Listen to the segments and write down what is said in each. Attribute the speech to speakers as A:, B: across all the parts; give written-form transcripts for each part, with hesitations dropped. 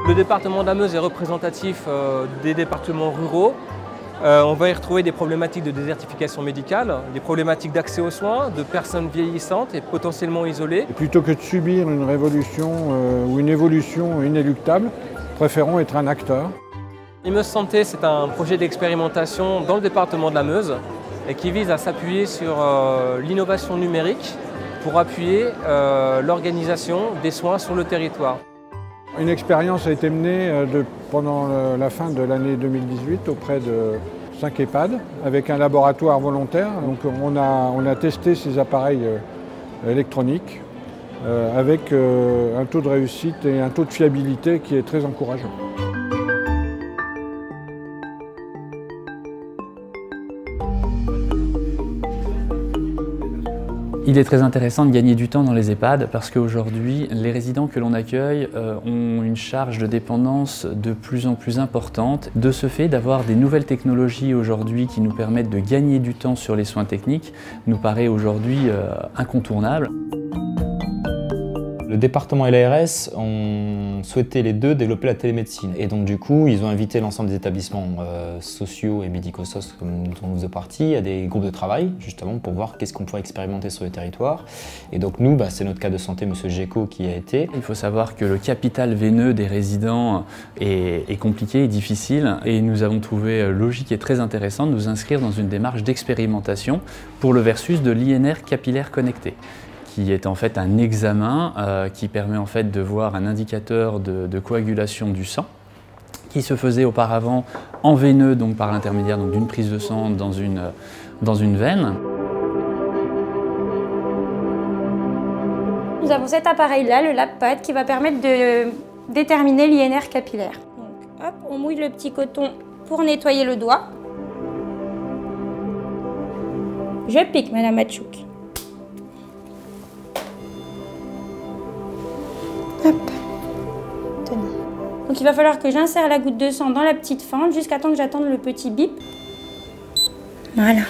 A: Le département de la Meuse est représentatif des départements ruraux. On va y retrouver des problématiques de désertification médicale, des problématiques d'accès aux soins, de personnes vieillissantes et potentiellement isolées.
B: Et plutôt que de subir une révolution ou une évolution inéluctable, préférons être un acteur.
A: Meuse Santé, c'est un projet d'expérimentation dans le département de la Meuse et qui vise à s'appuyer sur l'innovation numérique pour appuyer l'organisation des soins sur le territoire.
B: Une expérience a été menée pendant la fin de l'année 2018 auprès de 5 EHPAD avec un laboratoire volontaire. Donc on a testé ces appareils électroniques avec un taux de réussite et un taux de fiabilité qui est très encourageant.
C: Il est très intéressant de gagner du temps dans les EHPAD parce qu'aujourd'hui, les résidents que l'on accueille ont une charge de dépendance de plus en plus importante. De ce fait, d'avoir des nouvelles technologies aujourd'hui qui nous permettent de gagner du temps sur les soins techniques nous paraît aujourd'hui incontournable.
D: Le département et l'ARS ont souhaité les deux développer la télémédecine et donc du coup ils ont invité l'ensemble des établissements sociaux et médico-sociaux dont nous faisons partie à des groupes de travail justement pour voir qu'est-ce qu'on pourrait expérimenter sur le territoire. Et donc nous, c'est notre cas de santé, M. Géco, qui a été.
C: Il faut savoir que le capital veineux des résidents est compliqué et difficile et nous avons trouvé logique et très intéressant de nous inscrire dans une démarche d'expérimentation pour le versus de l'INR capillaire connecté, qui est en fait un examen qui permet en fait de voir un indicateur de coagulation du sang qui se faisait auparavant en veineux, donc par l'intermédiaire d'une prise de sang dans une veine.
E: Nous avons cet appareil-là, le LabPad, qui va permettre de déterminer l'INR capillaire. Donc, hop, on mouille le petit coton pour nettoyer le doigt. Je pique, Madame Machouk. Hop. Tenez. Donc il va falloir que j'insère la goutte de sang dans la petite fente jusqu'à temps que j'attende le petit bip. Voilà.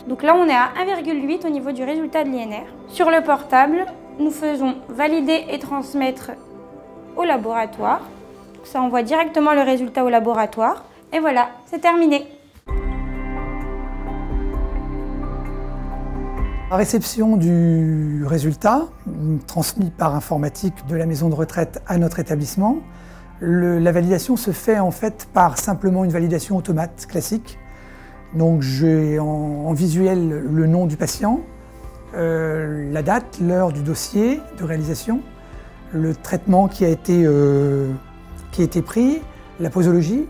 E: Donc là on est à 1,8 au niveau du résultat de l'INR. Sur le portable, nous faisons valider et transmettre au laboratoire. Donc ça envoie directement le résultat au laboratoire. Et voilà, c'est terminé.
F: La réception du résultat, transmis par informatique de la maison de retraite à notre établissement, la validation se fait en fait par simplement une validation automate classique. Donc j'ai en visuel le nom du patient, la date, l'heure du dossier de réalisation, le traitement qui a été pris, la posologie,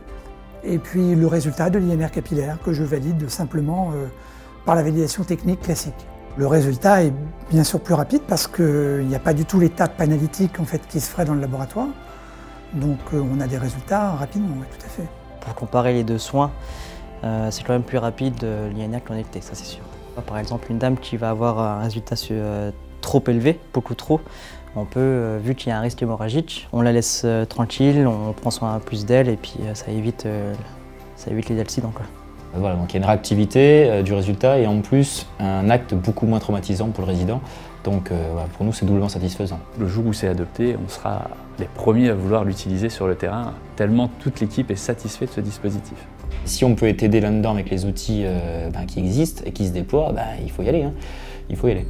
F: et puis le résultat de l'INR capillaire que je valide simplement par la validation technique classique. Le résultat est bien sûr plus rapide parce qu'il n'y a pas du tout l'étape analytique en fait, qui se ferait dans le laboratoire. Donc on a des résultats rapidement, oui, tout à fait.
G: Pour comparer les deux soins, c'est quand même plus rapide l'INR connecté, ça c'est sûr. Par exemple, une dame qui va avoir un résultat trop élevé, beaucoup trop, on peut, vu qu'il y a un risque hémorragique, on la laisse tranquille, on prend soin plus d'elle et puis ça évite les accidents, quoi.
D: Voilà, donc il y a une réactivité du résultat et en plus un acte beaucoup moins traumatisant pour le résident. Donc voilà, pour nous c'est doublement satisfaisant.
C: Le jour où c'est adopté, on sera les premiers à vouloir l'utiliser sur le terrain, tellement toute l'équipe est satisfaite de ce dispositif.
D: Si on peut t'aider là-dedans avec les outils qui existent et qui se déploient, il faut y aller, hein. Il faut y aller.